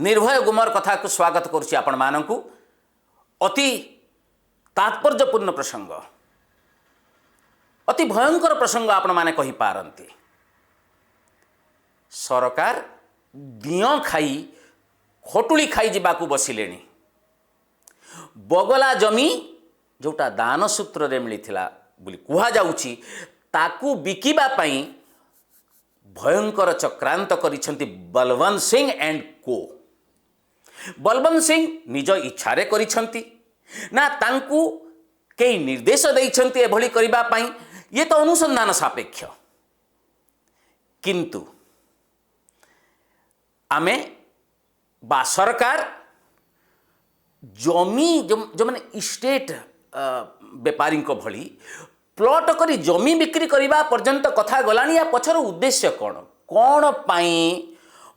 निर्भय गुमर कथा को स्वागत करुच्ची आपण मानकु अति तात्पर्यपूर्ण प्रसंग अति भयंकर प्रसंग आपण माने कहि पारंती। सरकार दियो खाई खटुली खाई जावाकू बसिलेनी। बगला जमी जोटा दान सूत्र रे मिलिथिला बोली कुहा जाउची ताकू बिकिबा पई भयंकर चक्रांत करिसेंती बलवंत सिंह एंड को। बलवंत सिंह निज इच्छारे करिसेंती ना तांकू कई निर्देश देइसेंती एभली करिबा पई। ये तो अनुसंधान सापेक्ष, किंतु आमे बा सरकार जमी जो माने स्टेट व्यापारी भली प्लॉट करी जमी बिक्री करने पर्यंत कथा गलानी। या पछर उद्देश्य कौन पाई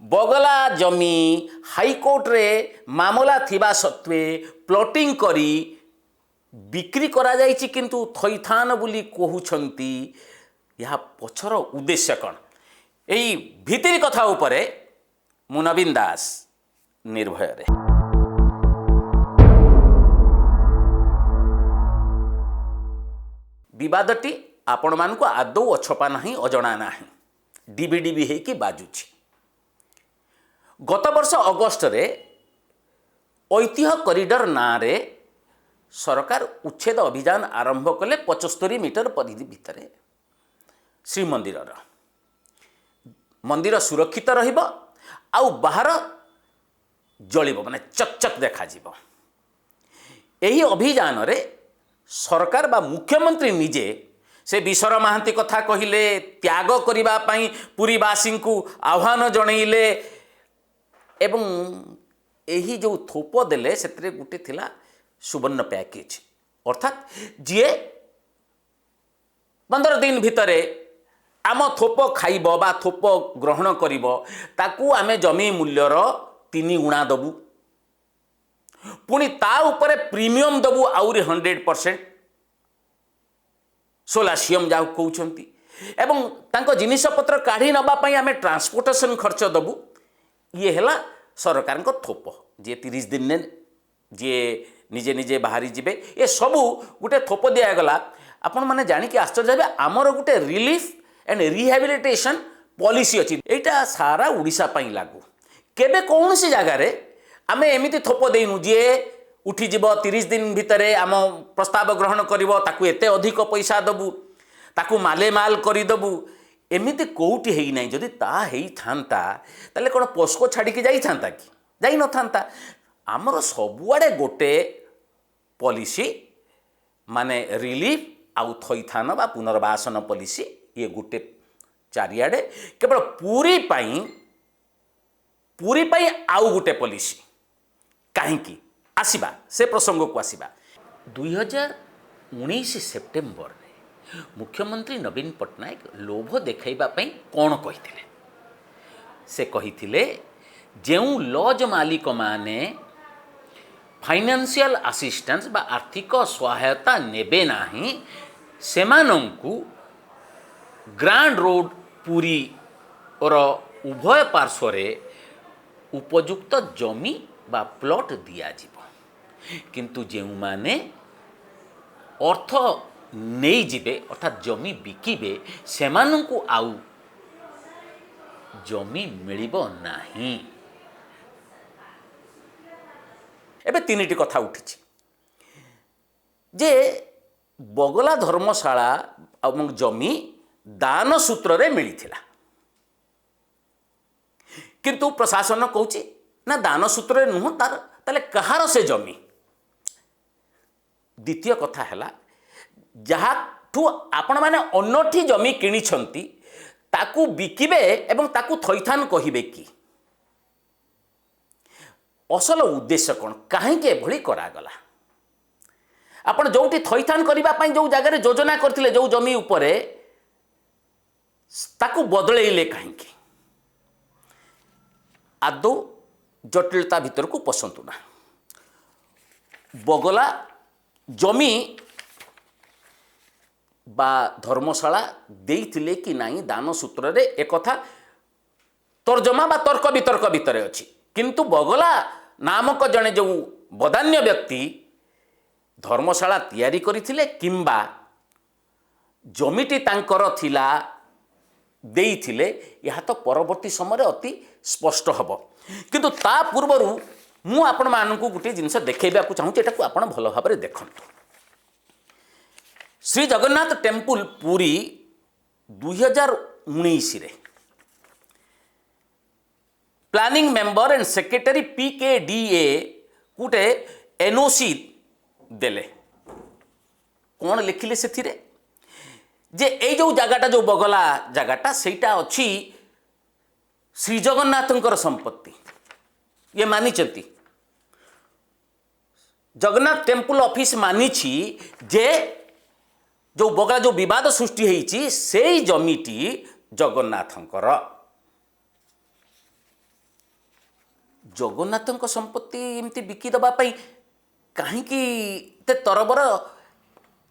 बगला जमी हाईकोर्ट रे मामला थिबा सत्वे प्लॉटिंग करी बिक्री करा जाइछि, किंतु थैथान बोली कहउछंती। या पछर उद्देश्य कौन एई भितरी कथा उपरे मु नवीन दास निर्भय रे। विवादटी आपण मानक आदौ अछपा नहीं अजणा नहीं, डिबिडिबि हेकि बाजुछि। गत वर्ष अगस्त रे ऐतिह्य कॉरिडोर ना रे सरकार उच्छेद अभियान आरंभ कले 75 मीटर परिधि भितर श्रीमंदिर मंदिर सुरक्षित रहिब आउ बाहर जलिब माने चकचक देखा जीव। एही अभियान रे सरकार बा मुख्यमंत्री निजे से विश्वर महांती कथा कहिले, त्याग करिबा पई पुरीवासी को आह्वान जनइले एवं एही जो थोप देले सेतरे गुटे थिला सुवर्ण पैकेज, अर्थात जी 15 दिन भितरे आम थोप खाइब बा थोप ग्रहण करिब ताकू आमे जमी मूल्यर 3 गुणा दबु, पुणी ता उपरे प्रीमियम दबु आउरी 100% सोलासियम जाऊ कहउछंती एवं तांको जिनिस पत्र काढ़ी नबा पई आमे ट्रांसपोर्टेशन खर्च दबु। ये हैला सरकार को थोप जे 30 दिन ने जे निजे निजे बाहरी जिबे ये सबू गुटे थोप दिया गला। आपण माने जानि कि आश्चर्य जाबे आमर गुटे रिलीफ एंड रिहैबिलिटेशन पॉलिसी अछि, एटा सारा ओडिशा पई लागू। केबे कौन सी जगह रे आमे एमिति थोप देइनु जे उठी जीव 30 दिन भितरे आम प्रस्ताव ग्रहण करिवो ताकू एते अधिक पैसा दबु ताकू माले माल करि दबु। एमिति कोउटी हेई नै, जदि ता हेई थांता तले कोन पोस्को छाडी के जाई थांता कि जाई न थांता। आमर सबुआडे गोटे पॉलिसी माने रिलीफ आउ थैथान बा पुनर्वासन पॉलिसी, ये गोटे चारियाडे केवल पूरी पाई आउ गोटे पॉलिसी काहींकी आसीबा से प्रसंग को आसीबा। 2019 सेप्टेम्बर रे मुख्यमंत्री नवीन पट्टनायक लोभ देखैबा पई कोन कहिथिले? से कहिथिले जेउ लॉज मालिक माने फाइनेंशियल असिस्टेंस बा आर्थिक सहायता नेबे नाही सेमानंकु ग्रांड रोड पुरी और उभय पार्श्वरे उपयुक्त जमी बा प्लॉट दिया जीव, किंतु जो माने अर्थ नहीं जिबे अर्थात जमी बिकिबे सेमानंकु आउ जमी मिलिबो नाही। एबे 3टी कथा उठिछि जे बगला धर्मशाला और जमी दान सूत्र रे मिलिथिला, किंतु प्रशासन कहूछि ना दान सूत्र रे नुह तार ताले कहार से जमी। द्वितीय कथा हैला जहाठू आपण माने अन्नठी जमी किनिछंती ताकू बिकिबे एवं ताकू थैथान कहिबे कि असल उद्देश्य कौन, कहीं एभली करागला। आपण जोटी थैथान करिबा पई जो जगह योजना करथिले जो जमी उपरे ताकू बदलैले कहीं आदौ जटिलता भीतर को पसंतु ना। बगला जमी बा धर्मशाला देइथिले कि नाही दान सूत्र रे एक कथा तर्जमा बा तर्क वितर्क भितर अछि। किंतु बगला नामक जड़े जो बदान्य व्यक्ति धर्मशाला तैयारी करथिले किंबा जमिटी तांकर थिला देइथिले यह तो परवर्ती समय अति स्पष्ट हम किंतु ता पूर्वर मु आपण मानकु गोटे जिनस देखैबा को चाहूँ एटा आपण भल भाव देखंतु। श्री जगन्नाथ टेम्पल पुरी 2019 रे planning member and secretary PKDA गोटे एनओसी देले कौन लिखिले से जे ए जो जगटा जो बगला जगटा सेटा अच्छी श्री जगन्नाथंकर संपत्ति ये मानी जगन्नाथ टेम्पल ऑफिस मानी जे जो बगला जो विवाद सृष्टि होती से जमीटी जगन्नाथंकर जगन्नाथंक संपत्ति एमती बिकिदबा कहीं तरबर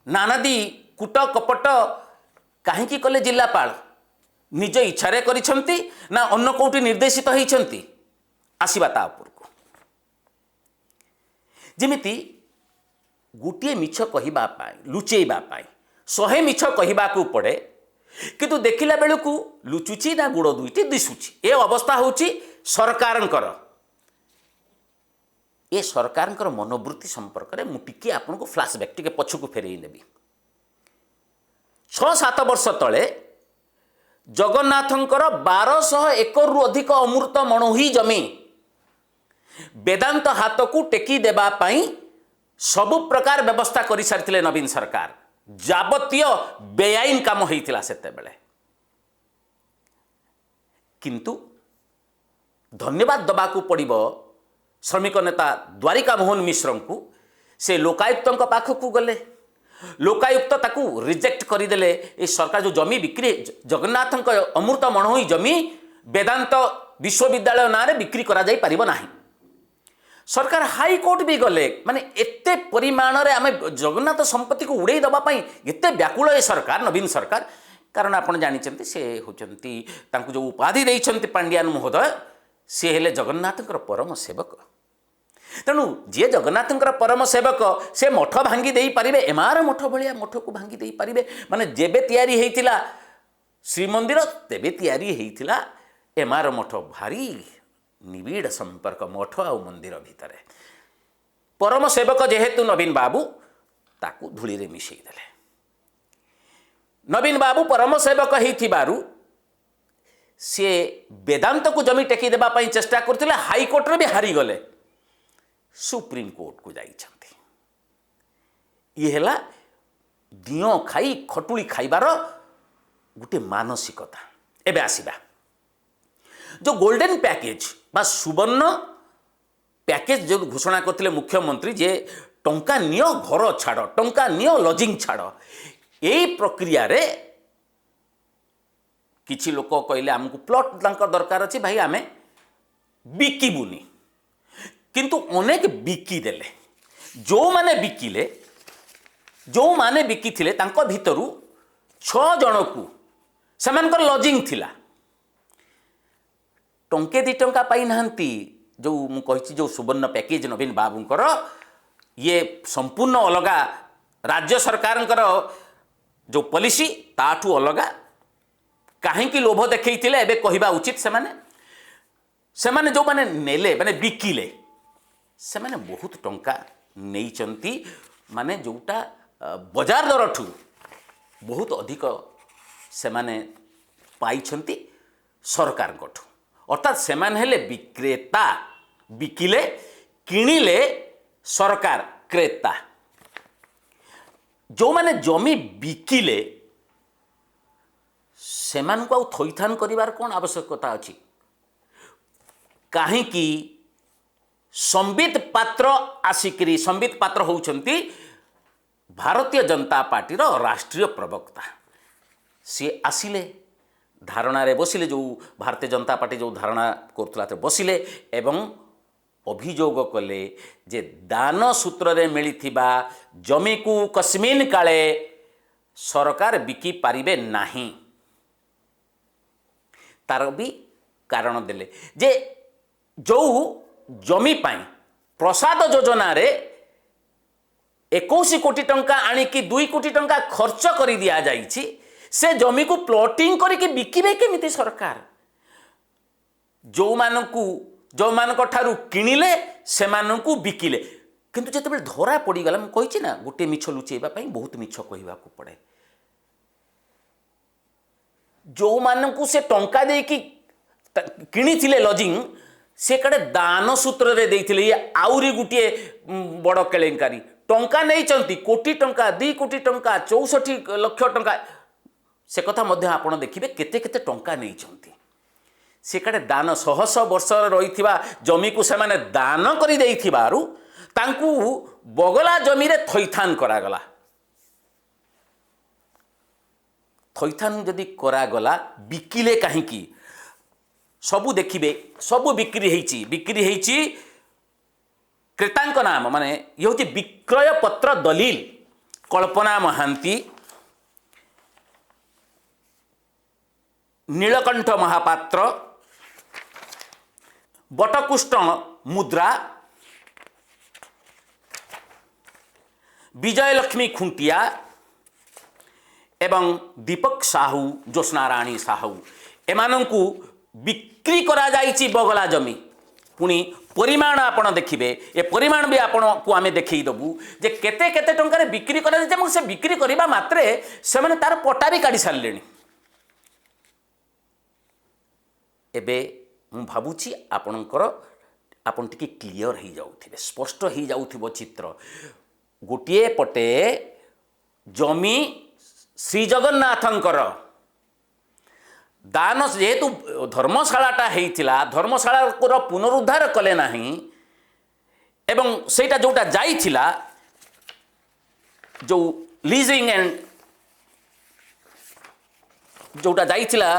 नानादी कूट कपट कहीं कले जिलापाल निज इच्छारे करिसंती ना अन्य कोटी निर्देशित होइछंती आसीबा ता उपरको जेमिति गोटे मिछ कहिबा पाई लुचेइबा पाई 100 मिछ कहिबाकू पड़े किंतु देखिला बेलू लुचुची ना गुड़ दुईटी दिशुची ए अवस्था होची सरकारंकर ए सरकारंकर मनोवृत्ति संपर्क में मुझे आपको फ्लैशबैक टिके पछकू फेरई नेबी 6-7 वर्ष तले जगन्नाथंकर 1200 एकड़ अधिक अमृत मणोही जमी वेदांत हाथ को टेकी देबा पाई सबु प्रकार व्यवस्था कर सारी नवीन सरकार जाबतीय बेआईन काम होता से किंतु धन्यवाद दबाकू पड़िबो श्रमिक नेता द्वारिका मोहन मिश्र को से लोकायुक्त पाखक गले लोकायुक्त ताकू रिजेक्ट करदेले ये सरकार जो जमी बिक्री जगन्नाथ अमृत मणोही जमी वेदांत विश्वविद्यालय ना बिक्री करा जाई परिबो नाही सरकार हाईकोर्ट भी गले माने एते परिमाण रे आमे जगन्नाथ संपत्ति को उड़े दबा पई एते व्याकुल ए सरकार नवीन सरकार कारण आपण जानिचंती से होचंती तांकू जो उपाधि देइछंती पांड्यान महोदय से हेले जगन्नाथंकर परम सेवक तेणु जी जगन्नाथंकर परम सेवक से मठ भांगी दे पारे एमार मठ भाया मठ को भांगी दे पारे माने जेबे तैयारी होइतिला श्रीमंदिर तेबे तैयारी होइतिला एमार मठ भारी निबिड़ संपर्क मठ आ मंदिर भितर परम सेवक जेहेतु नवीन बाबू ताकू धूली रे मिसई देले नवीन बाबू परम सेवक होइथिबारु से वेदांत को जमी टेकी देबा पई चेष्टा करथिले हाईकोर्ट रे भी हारी गले सुप्रीम कोर्ट को जाइछंती ये हला दियो खाई खटुली खाइबार गोटे मानसिकता एबे आसीबा जो गोल्डन पैकेज बा सुवर्ण पैकेज जो घोषणा करथिले मुख्यमंत्री जे टंका नियो घर छाड़ टंका नियो लॉजिंग छाड़ यही प्रक्रिया रे किछि लोक कहले आमको प्लॉट दरकार अच्छी भाई आमे बिकिबुनी किंतु अनेक बिकी देले जो माने बिकिथिले तांको भितरु 6 जन को सेमानकर लॉजिंग थिला टंके 2 टंका पाई नाहंती जो मु कहिछि जो सुवर्ण पैकेज नवीन बाबूंकर ये संपूर्ण अलगा राज्य सरकारंकर जो पॉलिसी ताठू अलगा कहीं लोभ देखते एबे कहवा उचित से जो माने नेले माने बिकिले से माने बहुत टंका नहीं माने जोटा बजार दर ठू बहुत अधिक से माने पाइछंती सरकार ठू अर्थात से माने हेले विक्रेता बिकिले किणिले सरकार क्रेता जो माने जमी बिकिले सेमान को थैथान करिवार कौन आवश्यकता अच्छी कहीं संबित पात्र आसिकरी संबित पात्र होउछंती भारतीय जनता पार्टी रो राष्ट्रीय प्रवक्ता सी आसिले धारणा रे बसिले जो भारतीय जनता पार्टी जो धारणा करथला ते बसिले एवं अभियोग कले जे दान सूत्र रे मिलिथिबा जमी को कस्मिन काले सरकार बिकी पारिबे नाही तार भी कारण देले जे जो जमी पाई प्रसाद योजना रे 21 कोटी टंका आणिकी 2 कोटी टंका खर्च कर दिया जाइछि से जमी को प्लॉटिंग करके बिकिबे केमिति सरकार जो मानकू जो मानक ठारू किनिले से मानकू बिकिले किंतु जते बेले धरा पड़ी गला म कहिछि ना गोटे मिछ लुचेबा पई बहुत मिछ कहिबा को पड़े जो मानकू से टंका दे कि किनी थिले लॉजिंग से कड़े दान सूत्र रे देइथिले ये आउरी गुटिए बड़ केलेंकारी टंका नहीं चंती कोटी टंका 2 कोटी टंका 64 लाख टंका से कथा मध्य आपण देखिबे केते केते टंका नहीं चंती से कड़े दान शह शह वर्ष रही जमी को से माने दान करि देइथिबारु तांकू बगला जमी रे थैथान करागला थैथान जदि करागला बिकिले काहींकी सबू देखिबे सबू बिक्री हेची क्रेतांक नाम माने ये हूँ विक्रय पत्र दलील कल्पना महांती नीलकंठ महापात्र बटकुष्ट मुद्रा विजयलक्ष्मी खुंटिया एवं दीपक साहू ज्योत्स्ना राणी साहू एमानंकु बिक्री करा जाइछि बगला जमी पुणी परिमाण आपण देखिबे ए परिमाण भी आपण को आमे देखै दबु जे केते केते टंका बिक्री करा जाइछि से बिक्री करबा मात्रे से माने तार पटा भी काढी सारलेनी एबे मु भाबुछि आपणकर आपण टिके क्लियर हो जाउथिबे स्पष्ट हो जाउथिबो चित्र गोटिए पटे जमी श्री जगन्नाथंकर दान जेहेतु धर्मशालाटा होइतिला धर्मशाला पुनरुद्धार कले नाही एवं सेटा जोटा जाइथिला जो लीजिंग एंड जोटा जाइथिला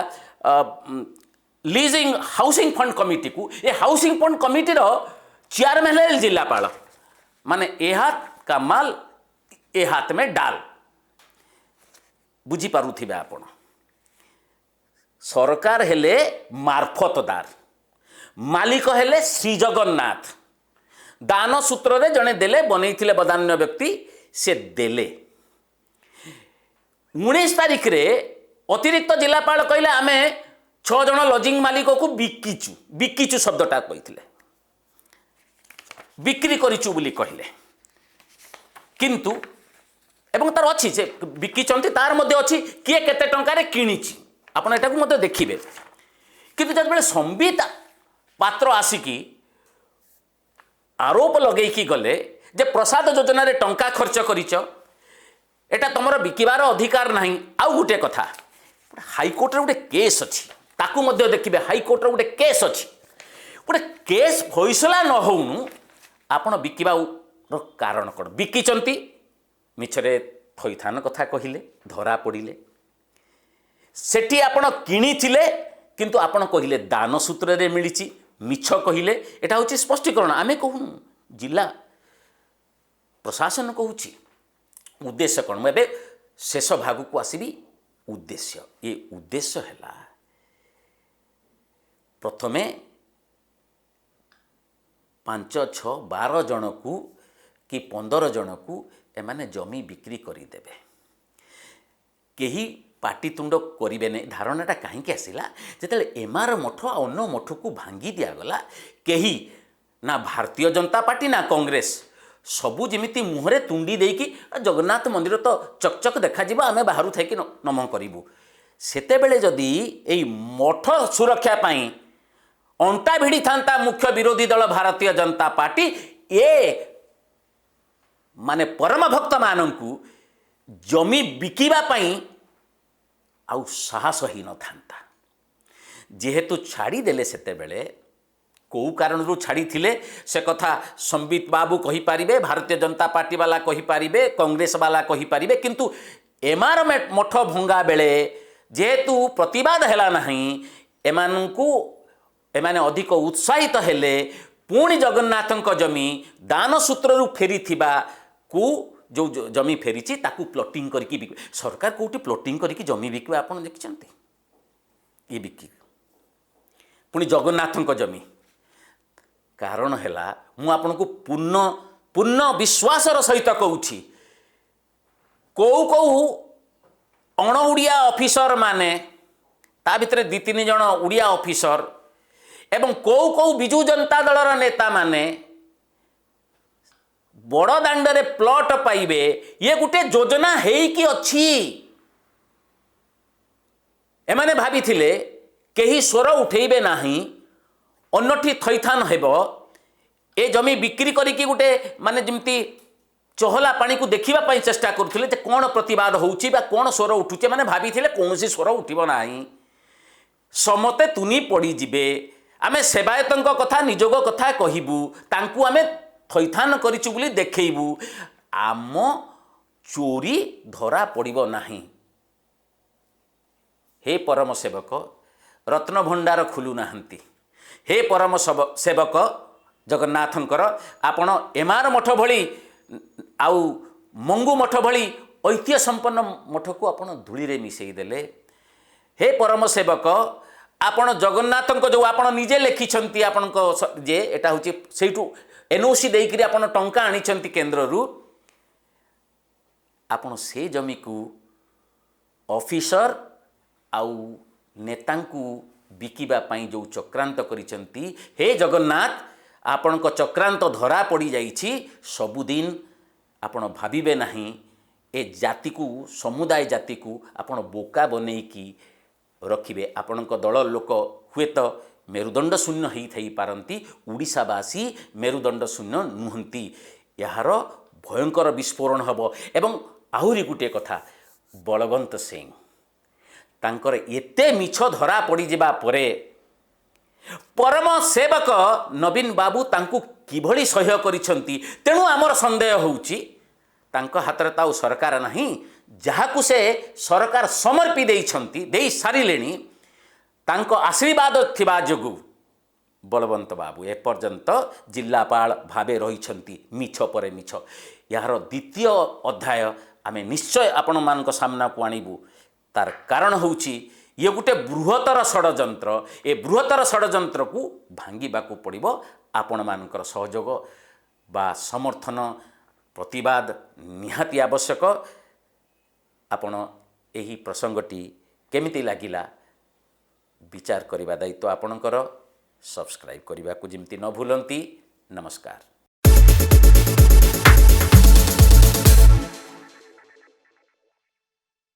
लीजिंग हाउसिंग फंड कमिटी को ये हाउसिंग फंड कमिटी रो चेयरमैन है जिलापाल माने ए हाथ का माल ए हाथ में डाल बुझी पारुथिबे आपण सरकार हेले मार्फतदार मालिक हेले श्री जगन्नाथ दान सूत्र रे जने देले बनैथिले बदान्य व्यक्ति से देले 19 तारीख रे अतिरिक्त जिलापाल कहले आमे 6 जन लॉजिंग मालिक को बिकिचु शब्दटा कहिथिले बिक्री करिचु बोली कहले किंतु एवं तार अच्छी से बिकिचंती तार मध्य अच्छी किए केते टंका रे किनिची आपण एटा को मध्य देखिबे किंतु जब बेले संबित पात्र आसिकी आरोप लगे कि गले जे प्रसाद योजना रे टंका खर्च करिच एटा तमरो बिकिबार अधिकार नाही आउ गुटे कथा हाईकोर्ट रे गुटे केस अछि ताकू मध्य देखिबे हाईकोर्ट रे गुटे केस अछि गुटे केस फैसला न होउनु आपण बिकिबा रो कारण कोन बिकिचंती मिछरे थैथान कथा कहिले धरा पड़िले सेठी आपण किनी थिले किंतु आपण कहिले दान सूत्र रे मिलिछि मिछ कहिले एटा होछि स्पष्टीकरण आमे कहूनु जिला प्रशासन कहूछि उद्देश्य कोन एबे शेष भाग को आसीबी उद्देश्य ये उद्देश्य हैला प्रथमे 5 6 12 जन को कि 15 जन को एमाने जमी बिक्री करिदेबे केही पाटितुंड करिबे नै धारणाटा कहीं आसिला जेतेले एमार मठ अन्य मठ को भांगी दियागला केही ना भारतीय जनता पार्टी ना कांग्रेस सबू जमिति मुहरे तुंडी देकी जगन्नाथ मंदिर तो चकचक देखा जिबा आमे बाहरु थाइकी नमन करिबु सेते बेले जदी एई मठ सुरक्षा पाई अंटा भिड़ी थांता मुख्य विरोधी दल भारतीय जनता पार्टी ए माने परम भक्त मानंकु जमी बिकिबा पाई आउ साहस ही न थांता जेहेतु छाड़ी देले सेते बेले को कारण रू छाड़ी थिले से कथा संबित बाबू कहि पारिबे भारतीय जनता पार्टी वाला कहि पारिबे कांग्रेस वाला कहि पारिबे किंतु एमार मठ भंगा बेले जेहेतु प्रतिवाद हैला नहीं एमानंकु एमाने अधिक उत्साहित हेले पुणी जगन्नाथंक जमी दान सूत्र रू फेरी थिबा को जो जमी फेरी ताकू प्लॉटिंग करके बिक सरकार कोटी प्लॉटिंग करके जमी बिकवा आपन देखिछंती ये बिकी पुणी जगन्नाथंक जमी कारण है मु आपको पूर्ण पूर्ण विश्वासर सहित कहूँ कौ कौ अण ओडिया ऑफिसर माने ता भितर 2-3 जन ओडिया ऑफिसर एवं कौ कौ विजु जनता दलर नेता माने बड़ दांडे प्लॉट पाइबे ये गोटे योजना हेकी अच्छी एमाने भाभी कहीं स्वर उठेबे नाही अन्नठी थैथान हेब ए जमी बिक्री करिकी गोटे माने जमती चहला पानी को देखा चेष्टा करुले कौन प्रतिवाद होउची बा कौन स्वर उठुचे माने भाभी कौन स्वर उठिब नाही समते तुनी पड़ी जिबे आमे सेवायतंक कथा निजोग कथा कहबू तांकू आमे थैथान करिचु बोली देखैबू आम चोरी धरा पड़िब नाही। हे परम सेवक रत्न भंडार खुलू नाहंती हे परम सेवक जगन्नाथंकर आपण एमार मठ भली आउ मंगू मठ भली ऐतिह्य संपन्न मठ को आपण धूली रे मिसई देले। हे परम सेवक आपण जगन्नाथंक जो आपण निजे लिखिछंती आपण जे एटा होची सेठू एनओसी देकरी आपण टंका आनिछंती केंद्र रु आपण से जमी को ऑफिसर आउ नेतांकू बिकिबा पाई जो चक्रांत करिसंती हे जगन्नाथ आपण को चक्रांत धरा पड़ी जाइछि सबुदिन आपण भाबिबे नाही ए जाति को समुदाय जाति को आपण बोका बनेकी रखिबे आपण को दल लोक हुए तो मेरुदंड शून्य ही थई पारंती ओडिशावासी मेरुदंड शून्य नुहंती यार भयंकर विस्फोरण हबो। एवं आहुरी गुटे कथा बलवंत सिंह तांकर एते मिछ धरा पड़ी जिबा परे परम सेवक नवीन बाबू तांकू किभली सह्य करिसंती तेणु आमर संदेह होउची तांको हाथ में ताऊ सरकार नहीं जहाकू से सरकार समर्पी देइछंती देई सारिलेनी तांको आशीर्वाद थिबा जोगु बलवंत बाबू एपर्यंत जिल्लापाल भावे रहिछंती मिछ परे मिछ। यार द्वितीय अध्याय आमे निश्चय आपण मानक सामना को आनिबू तार कारण होउची ये गोटे बृहत्तर षड्यंत्र ए बृहत्तर षड्यंत्र को भांगिबा को पड़िबो आपण मानकर सहयोग बा समर्थन प्रतिवाद निहाती आवश्यक। आपण एही प्रसंगटी केमिति लागिला विचार करिबा दायित्व आपणकर सब्सक्राइब करने को जमती न भूलंती। नमस्कार।